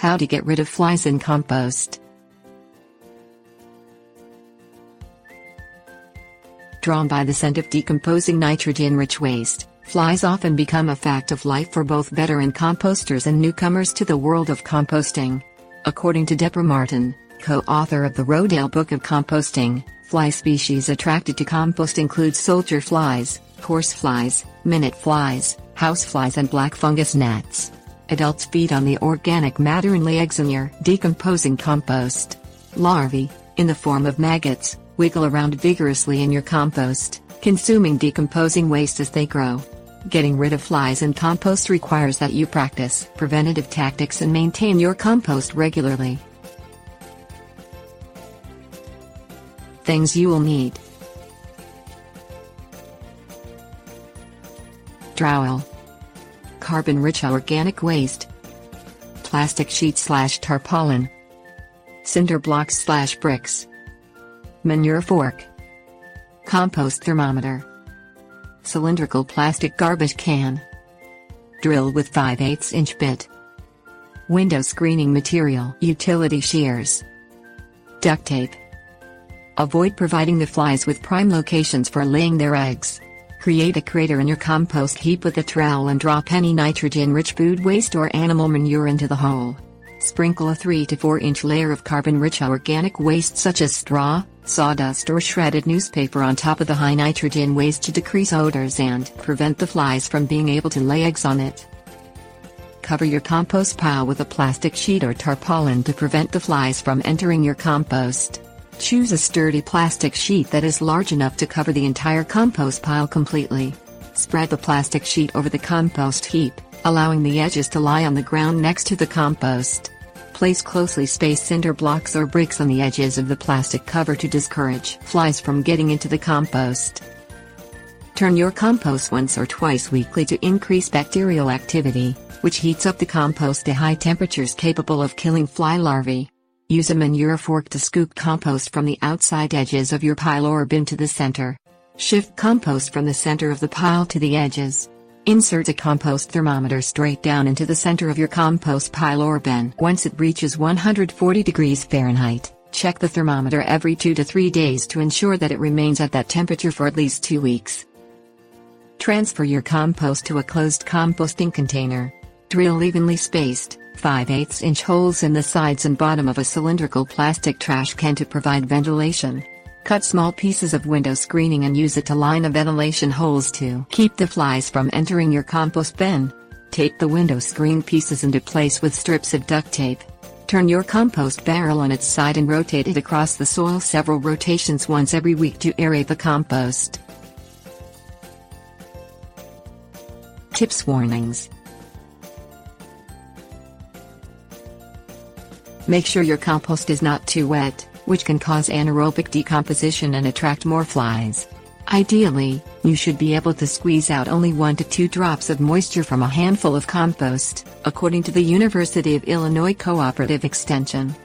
How to get rid of flies in compost. Drawn by the scent of decomposing nitrogen-rich waste, flies often become a fact of life for both veteran composters and newcomers to the world of composting. According to Deborah Martin, co-author of the Rodale Book of Composting, fly species attracted to compost include soldier flies, horseflies, minute flies, houseflies and black fungus gnats. Adults feed on the organic matter and lay eggs in your decomposing compost. Larvae, in the form of maggots, wiggle around vigorously in your compost, consuming decomposing waste as they grow. Getting rid of flies in compost requires that you practice preventative tactics and maintain your compost regularly. Things you will need: trowel, carbon-rich organic waste, plastic sheet/tarpaulin, cinder blocks/bricks, manure fork, compost thermometer, cylindrical plastic garbage can, drill with 5/8" bit, window screening material, utility shears, duct tape. Avoid providing the flies with prime locations for laying their eggs. Create a crater in your compost heap with a trowel and drop any nitrogen-rich food waste or animal manure into the hole. Sprinkle a 3 to 4" layer of carbon-rich organic waste such as straw, sawdust or shredded newspaper on top of the high nitrogen waste to decrease odors and prevent the flies from being able to lay eggs on it. Cover your compost pile with a plastic sheet or tarpaulin to prevent the flies from entering your compost. Choose a sturdy plastic sheet that is large enough to cover the entire compost pile completely. Spread the plastic sheet over the compost heap, allowing the edges to lie on the ground next to the compost. Place closely spaced cinder blocks or bricks on the edges of the plastic cover to discourage flies from getting into the compost. Turn your compost once or twice weekly to increase bacterial activity, which heats up the compost to high temperatures capable of killing fly larvae. Use a manure fork to scoop compost from the outside edges of your pile or bin to the center. Shift compost from the center of the pile to the edges. Insert a compost thermometer straight down into the center of your compost pile or bin. Once it reaches 140 degrees Fahrenheit, check the thermometer every 2 to 3 days to ensure that it remains at that temperature for at least 2 weeks. Transfer your compost to a closed composting container. Drill evenly spaced 5/8" holes in the sides and bottom of a cylindrical plastic trash can to provide ventilation. Cut small pieces of window screening and use it to line the ventilation holes to keep the flies from entering your compost bin. Tape the window screen pieces into place with strips of duct tape. Turn your compost barrel on its side and rotate it across the soil several rotations once every week to aerate the compost. Tips: warnings. Make sure your compost is not too wet, which can cause anaerobic decomposition and attract more flies. Ideally, you should be able to squeeze out only 1 to 2 drops of moisture from a handful of compost, according to the University of Illinois Cooperative Extension.